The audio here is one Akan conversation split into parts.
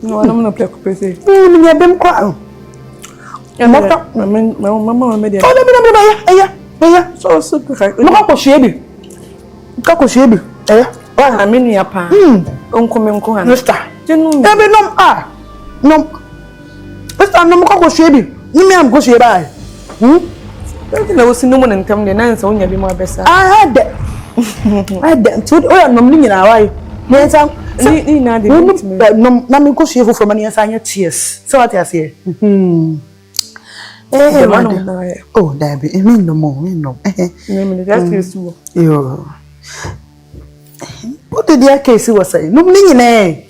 No, I'm not playing crazy. Me bem kwa. Mama me dey. Oh, yeah. So super. Mo ko hwe bi. Wa me nua pa. Onko me nko ha. Mister. Jenu. Ebe nom nom. Mister nom ko hwe bi. Ni me am ko hwe ba. Na wo sinu mo ntam de na nsa wonya bi mo abesa. I had to oh nom ni nyina wai. Nensa ni na de nom na me ko hwe fofo ma nensa anya tears. So what you say? Oh, Debbie, I mean no more, no. That's useful. Yo. What did the case was saying? No, me,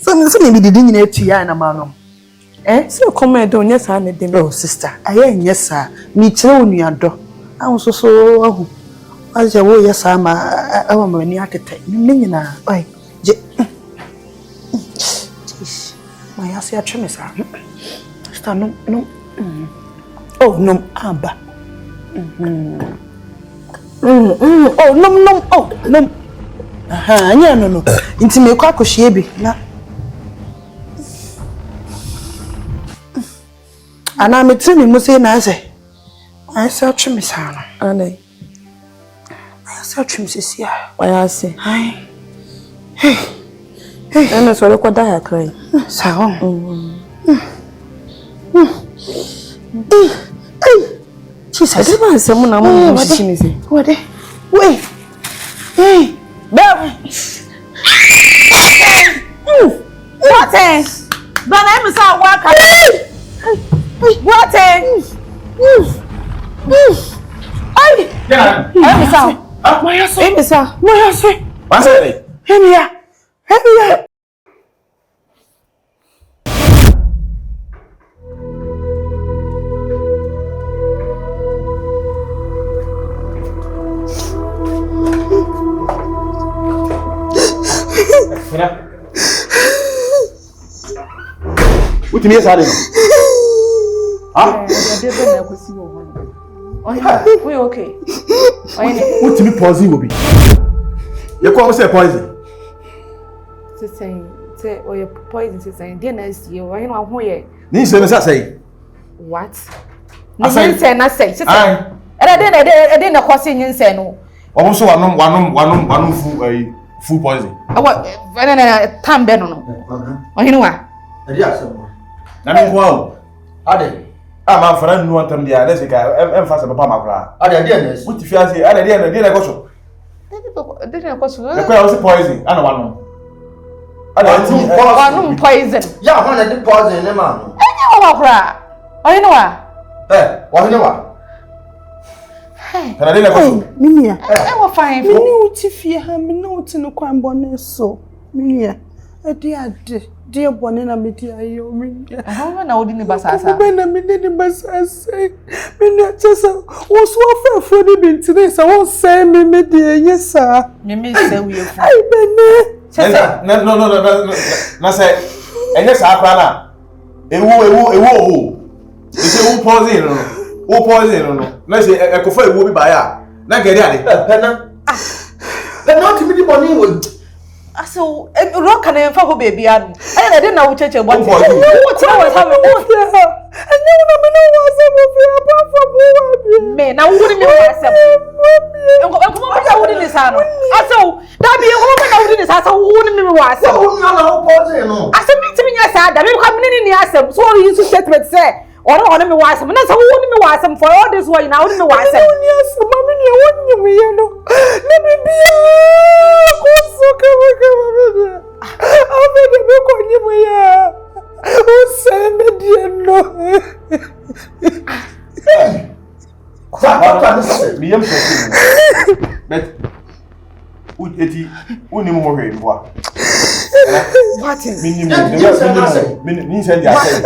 so maybe the dinner to Yana Manom. So come don't yes, I need them. Oh, sister, I am yes, sir. Me too, near door. I was so as your way, yes, I'm a woman near the time. Nina, why? My ass, your trim is stand no. Oh, no, Abba. Oh, no. Oh, no. Aha, no. Inti me kwa koshiebi na. Ana metri mu se na ase. Ai se atwemi sa no. Anai. Ai se atwemi sisi a. Why ase? Ai. Hey. Ana so le kwada ya krai. Sa ho. Jesus. I didn't want someone I'm what? Wait. Hey. Boateng. But I'm so work. Boateng. Ay. I'm so. What's it? Here. What you mean, Sally? We okay. What you mean, poison will be? You call say poison. Say, or your poison, saying, dinner is you. I know who you say. What? I say. And I didn't cause in say no. Also, one food poison. I want time ben on. Ohenewaa. Na me kwa ade ma fara nu antam dia na sika emfa se papa makra ade na wuti fiase ade na go so ade na go so e kwa o se poison ana wano ade poison ya ho na de poison ne ma no enya wa makra Ohenewaa Ohenewaa kana de na go so Minia wa fine ni uti fie ha me na uti no kwan bone so Minia ade dear bonina media yo minia how na odi ni basasa na me ni basasa minia chesa wo so afafo ni bintire sa wo say me media yesa me say we fu ai bene chesa na say enye sa akwa na ewu ise wu poison no na say ekofa ewu bi ba ya na gere ade pena ti mi di boni wo so rock can enfa ho baby adu I dey na wo cheche but what tell us how and you no me no was apart from wo me na wo ni me was enko mo ba wo ni sa no aso da bi enko mo na wo ni sa wo ni me was wo ni na wo pose no aso me ti me nya sa da me ko me ni asem so you use statement say or me was na sa wo ni me was for all this way na wo ni me was ni asem mama ni wo ni me ye no na me bia ko so ka Ave de me konyi mo ya. O se me die no. Me yam so. Bet uni mo hwe mboa. What is Minimum say dia say.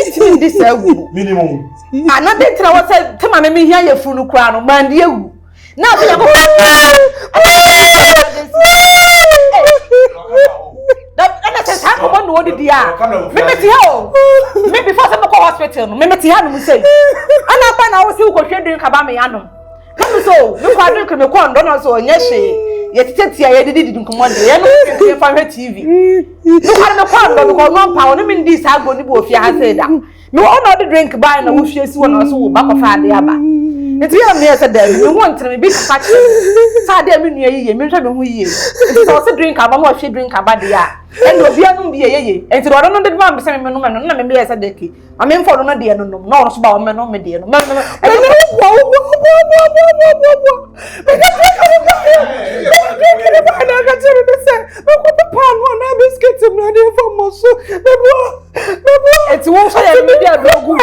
It this agu. Minimum. Another tra what say tema me hia ye funu kura no man de agu. Na be go. Come on, what did you me before some hospital, me Metiano say. And I was still drink about me. So, you can't drink me corn, don't so, yes, ye tete ye didi nkomo de ye no ye fa hwe TV no kware me kwa no ko no pa no me ndi sa agbo ni bo ofia ha say da me wo no de drink buy na wo hwie si wo no so wo ba ko fa ade aba enti ya me say da me won tire me bi ka che sa de me nua yiye me hwe me ho yiye enti so se drink aba mo hwie drink aba de ya and obi anu bi yeye enti ro no de ma be say me no na me be say de ki ma me mfo no de no no so ba wo me no me de no me it's one for the media blog.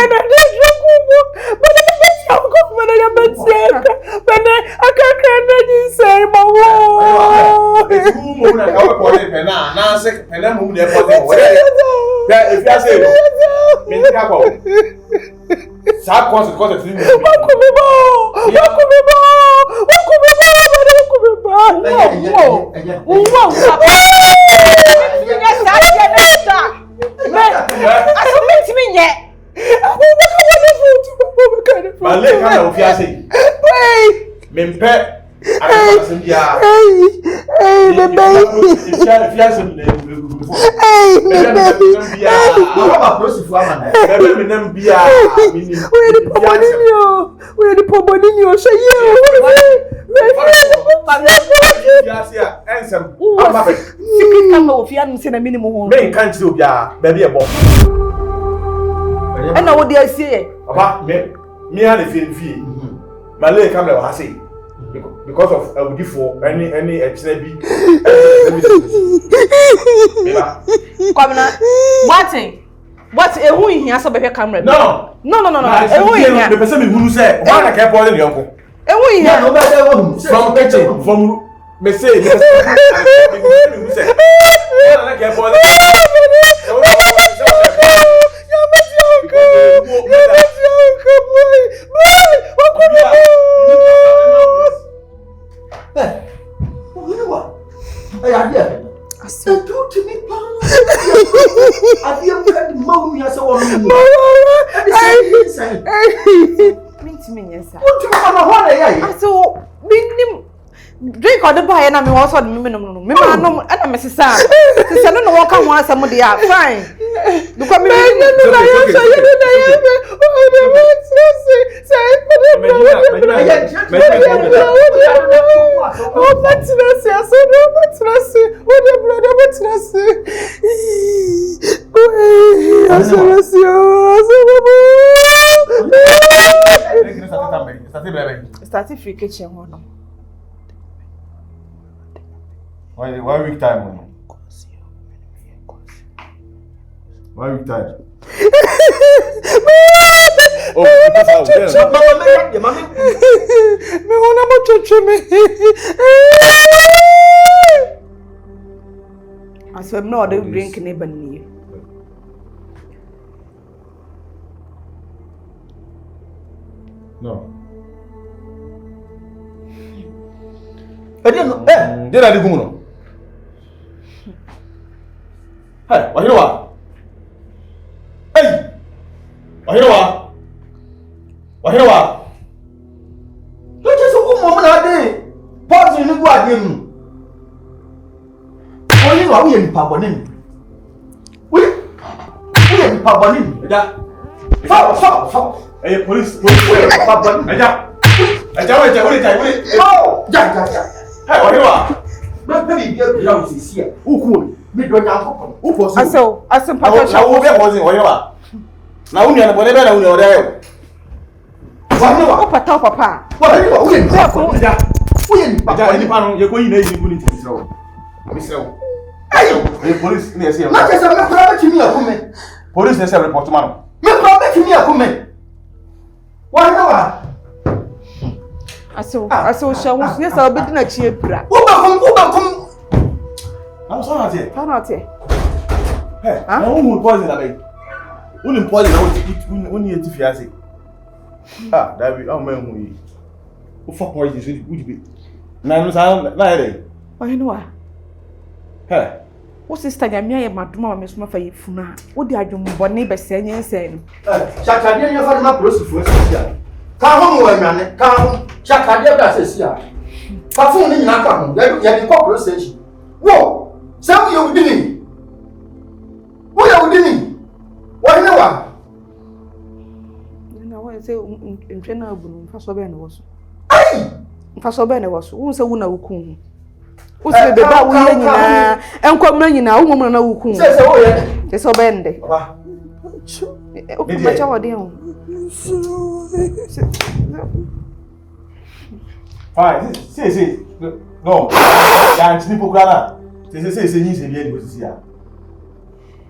And now what do I say? About me and the fee. My leg camera was say because of before any HNB. Boateng. What a who in here so be camera? No. A who in here? The person who said, "Why I can't bother you, uncle." A who in here? From kitchen, from me say, who said, "I can't bother." Drink or the buy and I'm also minimum. Me and I'm Mrs. Sam. I don't know what come once somebody are fine. Look at me. Starting free kitchen. Why week time? Why week time? Oh, I said, no, they drink neighbor near. No. I didn't know. Did I do? Hey, Ohenewaa. Hey, Ohenewaa. Look at some woman out there. Pause in the guardian. Ohenewaa, we in Pabonin. We in Pabonin. Stop. Hey, police. Pabonin. Hey, Ohenewaa. Don't tell me you're going to see it. Who cool? Me don't know. Who was I saw Patricia. I will be posing Ohenewaa. Now, we are whatever we are there. Papa. What are you doing? We in Pabonin. You're going to throw. Hey, police. Not as I'm not me a woman. Police, they say report tomorrow. Me promise me a woman. What? I saw she was yes, I'll be in a cheap bra. Who come? I'm sorry. Hey, I won't poison that baby. Wouldn't poison when you fiancé. Ah, that be our man who fuck what is it? Would you be? Nine sound, neither. Ohenewaa. Hey, what's this time? I'm here, my mama, Miss Mafay Funa. What do I do? Bonnie by saying, saying, Shakadia, your father, my process for us. Come home, man. Come, Shakadia, that's here. Performing in Nakam, ya di ko station wo sam you dini wo ya dini Ohenewaa na wo say ntwe na abunu mfa so be na wo so ai mfa so be na wo so wo se wo na wo kun wo se be ba wo ye nyina enkwamra nyina wo mumra na wo kun se wo ye se so be nde Papa. o kuma cha wode ho Fine, see. No. Ya ntini pokura na. Se yin se bi e di osisi a.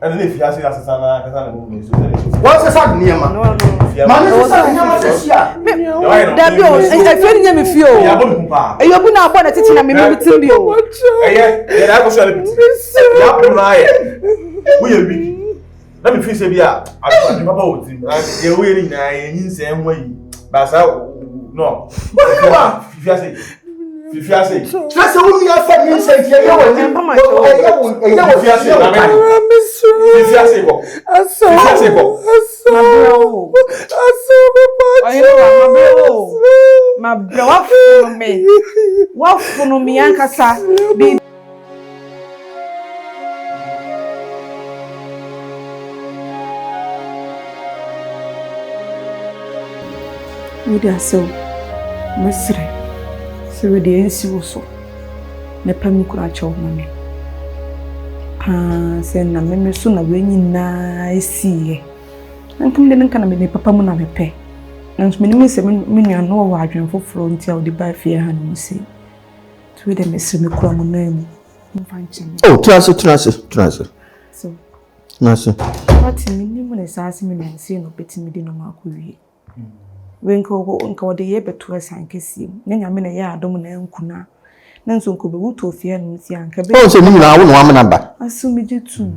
And then if you ask Asana, Kasana movie, so what's the sad near man? no Man, this is a near this year. that be I feel nyam fio ya bonu pa. e yobu na abọ na titi na me meeting bi o Eh, na go so le biti. Ya bonu na ye. Wo ye bi. Na me fi se bi a, papa o ti. Ye wo ye ni na ye yin se enwa yi. Ba sa no. Fifiase. Stress who me afa me say tie ye wo ni. Fifiase na me. Fifiase ko. Fifiase ko. ma bro wa funu me yankasa bi Uda so masre so de ensi wo so na pam kura cho mame se na meme so na wenyi na esiye nkum de nka na me papa mu na mepe na me ni se me nua no wa adwen foforo ntia o de ba fie ha no se to de me se me kura mu na mu mfanche oh trance so nase what me ni mu na saase me na se no betimi de no makowie wenko nka de ye beto asankesi nyanya me na ya adom na nkuna na nso nko be wuto fie no si anka be oh se ni na wo no amana ba asumi jitu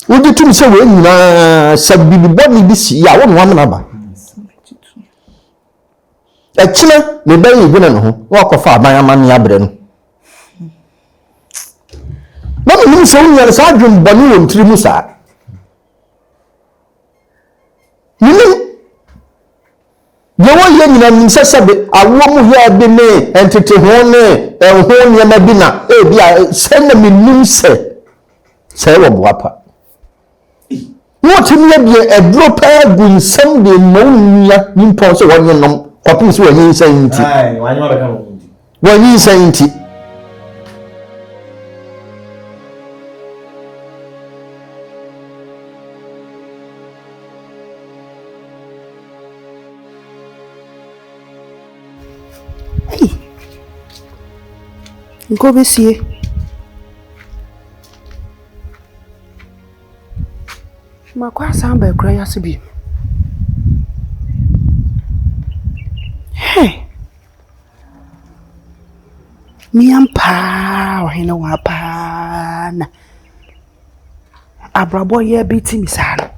wo jitu se we nyina sabibi boni bi si ya wo no amana ba ekina me ba yi guna no ho wo akofa aban amane abre no na me se wo nyina sa adwum boni wo ntiri mu sa Yewo ye nyina nimsesebe awo mu hia bi ne entete ho ne ho nyema bi na bi a se na menum se wo boapa wotimi bi edro pa gunsam de monua nimpo se wonye nom kopim se wonye nsanti Ai, wanyima beka mo ndi. wonye nsanti Nko besie makwa samba kura yasibi miampa Ohenewaa pa na abrabo ye biti misano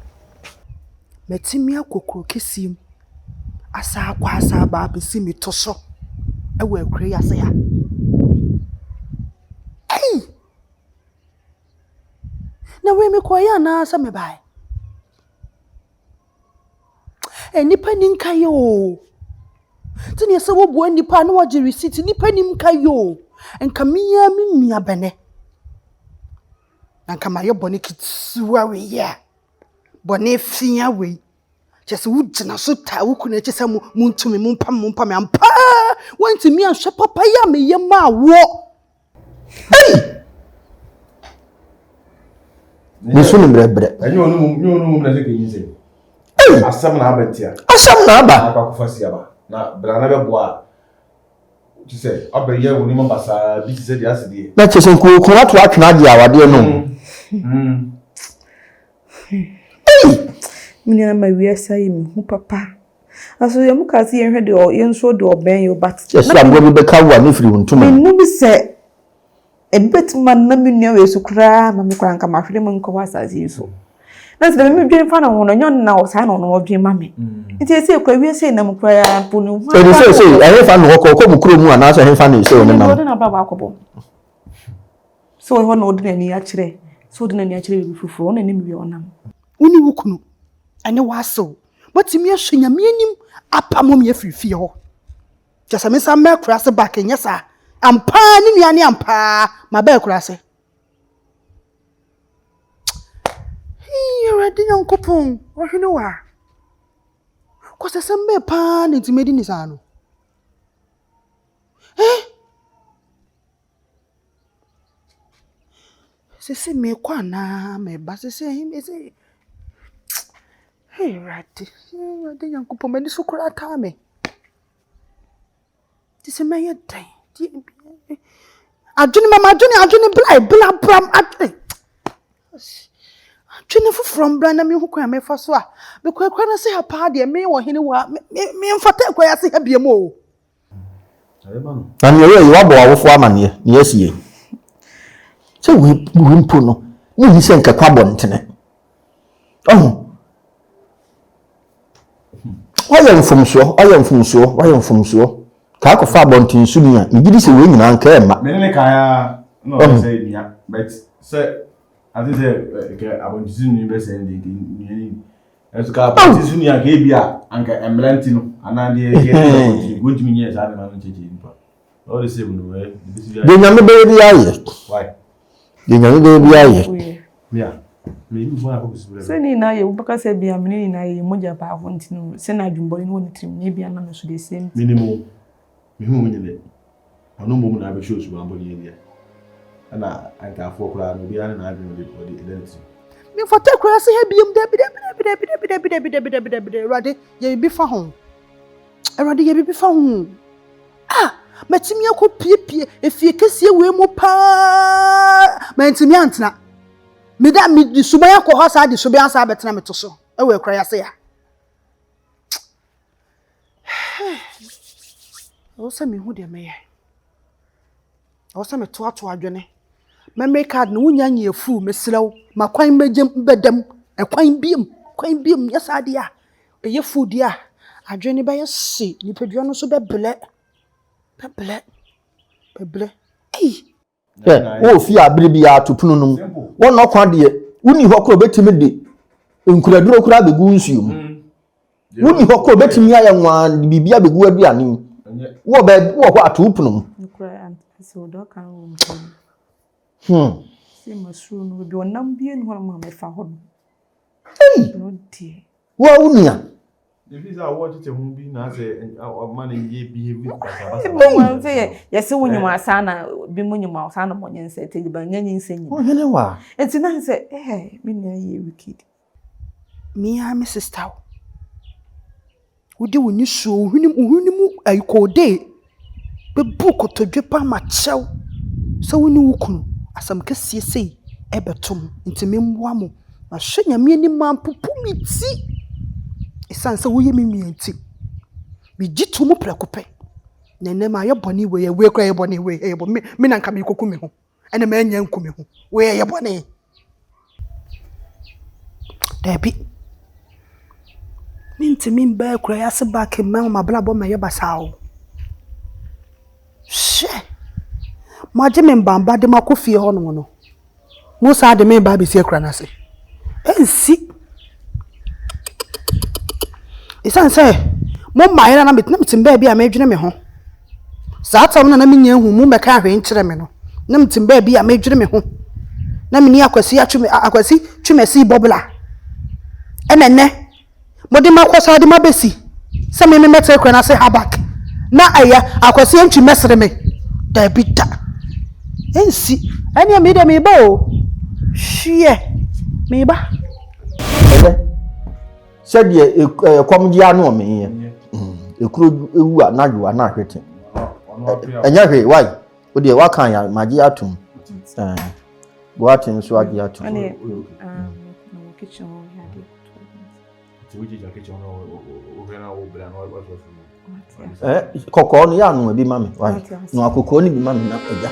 metimi akokoro kesim asa akwa asa ba besi mitoso ewe kura yase ya na we me koya na asa me bai nipa ninka yo tini ese wo bo nipa na waje receipt nipa nimka yo enka miya mi nua bene nanka maye bone kitsuwa we ya bone fia we chese wo gina so ta wo kuna chese mu ntumi mu mpam ampa wanti mi ahwe papa ya me yema wo Nisu ni brebre. Enyo no na seke yinse. Asam na abatia. Asam na aba. Akwa kufasi aba. Na brana be boa. Tise, abaye woni mabasa bi tise dia asede. Na chese nko ato atwena dia awade no. Mini na mawiasa yi mu papa aso ye mukasi ye hwe de o ye nso de oben yo but chese agbo bi beka wa ne firi huntuma me bi se ebetuma na menua we su kra ma me kra nka ma hwede mu nko wasase so na se me dwen fa na ho no nyon na o sa na no odwen ma me nti ese kwa wiase na mu kra ya ponu so de say e fa no ko mu kro mu ana so he fa no so ne na na baba akobo so ho no de ni a kire so de ni a kire bi fufu na ni mi onam uni wukunu ane waso watimi ahwenya meanim apamom ye frifie ho jasa me sa me kura se back nyesa ampa ni nua ni ampa ma ba ekura se Awurade Nyankopɔn Ohenewaa ko se sembe pa ni timedi ni sa no se me kwa na me ba se Awurade Nyankopɔn me ni so kura ta me ti se me ye dan adwene bla bram adwene from brand me hu kwa me fa so a me kwa na se ha pa de me Ohenewaa me mfata kwa ya se ha biem o na me we wa bo awofo amane ne asie se we mpo no ne hi se nkakwa bontene wayɛ mfomsoɔ ka akɔfa abɔnten su ni a igidi se we nyina nka ema me ne kaya no say nia but say ati say ke abɔnten su ni be say de ni esu ka abɔnten su ni a ke bia anka emlenti no ana de ke gontimi nye sa de ma no cheche npa all the same no we de nyame be bi aye why de nyame be bi aye yeah me ni bo akɔ bisubule se ni na ye ubaka se bia me ni na ye moja pa afɔntino se na adwumbɔ ni woni trim ni bia na no so de same minimum me hu munye le ono mbom na be show su ambo ni elia ana anka afɔ kura no bia na adwumbɔ de identity me fata kura se ha biem de Awurade ye bi fa ho Awurade ye bi fa ho matimi akɔ piepie efie kesie we mu pa mantimi antena me da me di suban akɔ hɔ sa di suban asa betena me to so e we kura ya se ya o se me hu de me ye o se me to adwene memory card no wunya nya efu mesrew makwan megem bedam ekwan biem yesa de a eye food a adwene ba yesi nipadua no so beble wo fi abire bia topunu no wo no kwa de woni hɔ kro betimi de nkuraduro kura begu nsuo mu woni hɔ kro betimi aye nwa bibia begu aduane wo hɔ atopunu mu nkura se odo kan wo se masuru no bi onam bie no ma me fa hɔ no die wo unia if is a what to hum bi na say man ye behave basa say yes wonyim asana bi monyim asana monyen say te ba nyanyin senyi Ohenewaa enti na say me na ye wicked me a me sister wodi woni so ohunimu ayikode be buko to dwepa ma chew so woni wukunu asam kasie sei ebetom enti me mboa mo ma hwe nyame ani mampupu miti isanse wo yemi mienti bi jitu mu prekope nene ma yeboni we kra yeboni we yebo me nanka me koku me ho ene ma anya nku me ho we yeboni debi minti min ba kra ya se back ma ma blabo ma yebasawo she ma je me mbamba de makofie ho no mo sa de me ba bi se kra na se ensi isan say mo maayera na metem ba bia medwene me ho saa tam na menya hu mu meka ahwe nkire me no na metem ba bia medwene me ho na meni akwasi twemesi bobla enenne modi makosa de mabesi se me mete kra na se habak na aya akwasi ntwi mesere me da bita ensi anya me de me ba o hwie me ba said ye komji anu me ye ekuro ewu anadwo na hwete enya hwe why o de wa kan ya magi atum boateng so agi atum no kitchen ya de to we just kitchen o gana o bla no kokko no ya anu bi mame why no akokko ni bi mame na eja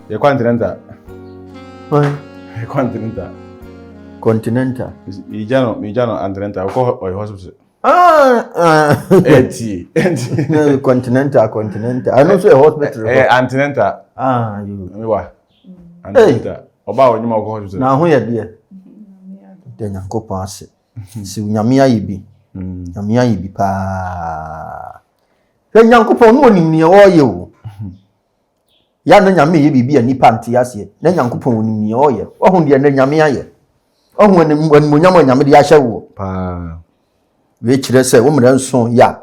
ya continenta why continenta Continental. Mijano Continental. Call or hospital. Continental. I know say hospital. Continental. You. What? Continental. Oba onye ma go hospital. Na ho ye de. De Nyankopon ase. Si nyame ayibi. Nyame ayibi pa. De Nyankopon no onim ne o ye o. Ya na nyame ye bibi anipa nte ase. Na Nyankopon onim ne o ye. Wo hu de na nyame aye. Ohun eni nyame de ahye wo. Pa. We kire se wo mra nso ya.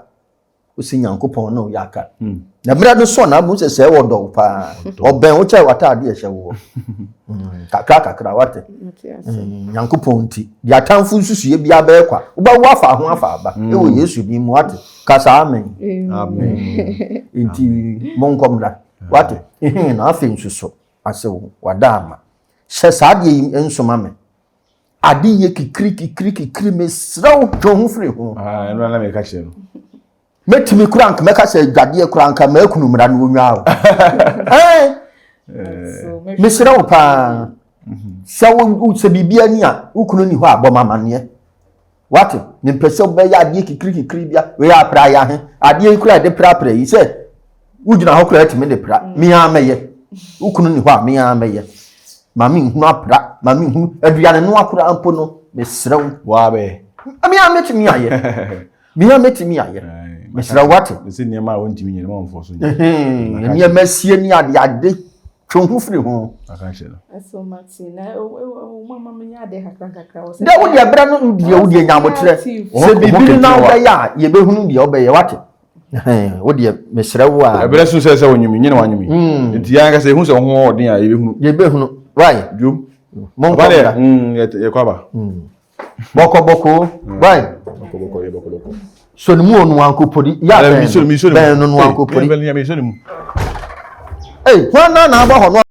Wo si Nyankopon na o ya ka. Na mra no so na bu se wo do pa. Oben wo che wata ade ehye wo. Kakra wate. Nyankopon nti. Di atamfu nsusu ye bia ba ekwa. Wo ba wo afa ho afa aba. E wo Yesu bi mu wate. Kasa amen. Amen. Nti monkomra. Wate. Na afa nsusu ase wo wada ama. Hye sa ade ensoma me. Ade ye kikiri mesraw twohu firi ho. No na me ka che no. Metimi krank meka se dwade kranka ma akunu mra no onwa mesraw pa. Sawo se bibia ni a ukunu ni ho abomamane. What? Me pese be ya ade kikiri bia we ya pra ya he. Ade kura de pra yi se ugina ho kura timi de pra. Mi ameye. Ukunu ni ho a mi ameye. Mami hu apra, mami hu aduane no akura ampo no mesraw Wa be. Ami ametimi aye. Mi ametimi aye. Mesraw wate. Se niam a wontimi nyene ma mfo so. Ni amasie ni ade twonhu firi ho. Aka che no. So Martina, mama me nya de kakra wo se. Da wo de bra no de wo de nyamotre. Se bibiri na wo be ya ye behunu de wo be ye wate. Wo de mesraw a. Ebere so se wonyimi nyene wanyimi. Nti ya nga se hu se ho odin a ye behunu. Why? Jum. Monko Bale, ye kwaba. Boko. Why? Boko. So ni mu onu ankopodi. Ya ben no nu ankopodi. Hey, wana na aba hono.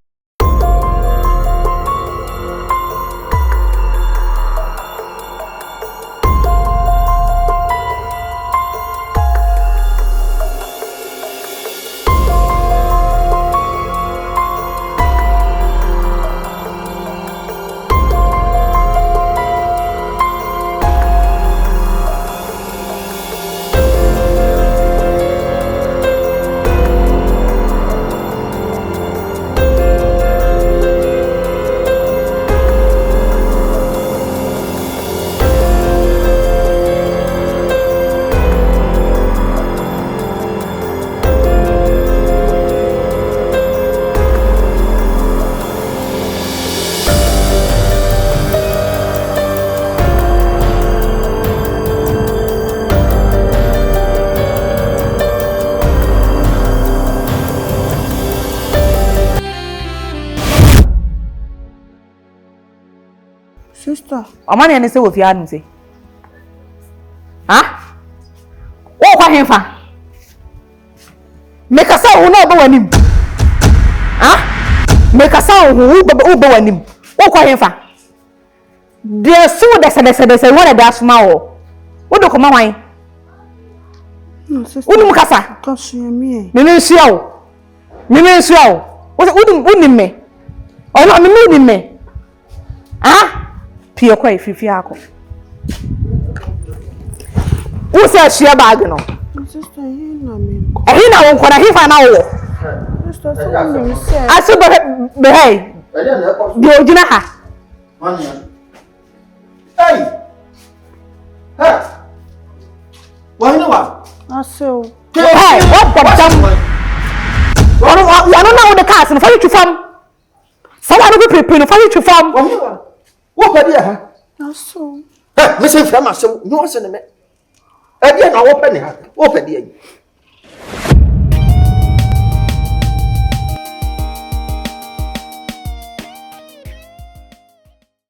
Sister, Omani ene se wo fi anu se. Wo kwa hemfa. Make us all no be wanim. Make us all who be wanim. Wo kwa hemfa. De so de wona da sma wo. Wo do koma wan. sister. Unum kasa. Kaso me. Me nsia wo. Wo unim me. Ono me unim me. Pie kwa ififi ako. Wo se share bag no. Sister, he na me. Ehi na won kona hifa na wo. Sister, so me say. Aso be hey. Di ojina ha. Hey. Ohenewaa. Aso. Hey, what the damn. You don't know the cars no for you to farm. Someone will prepare no for you to farm. Wo padi ha? Aso. Me say frama so no se ne me. E dia na wo padi ha. Wo padi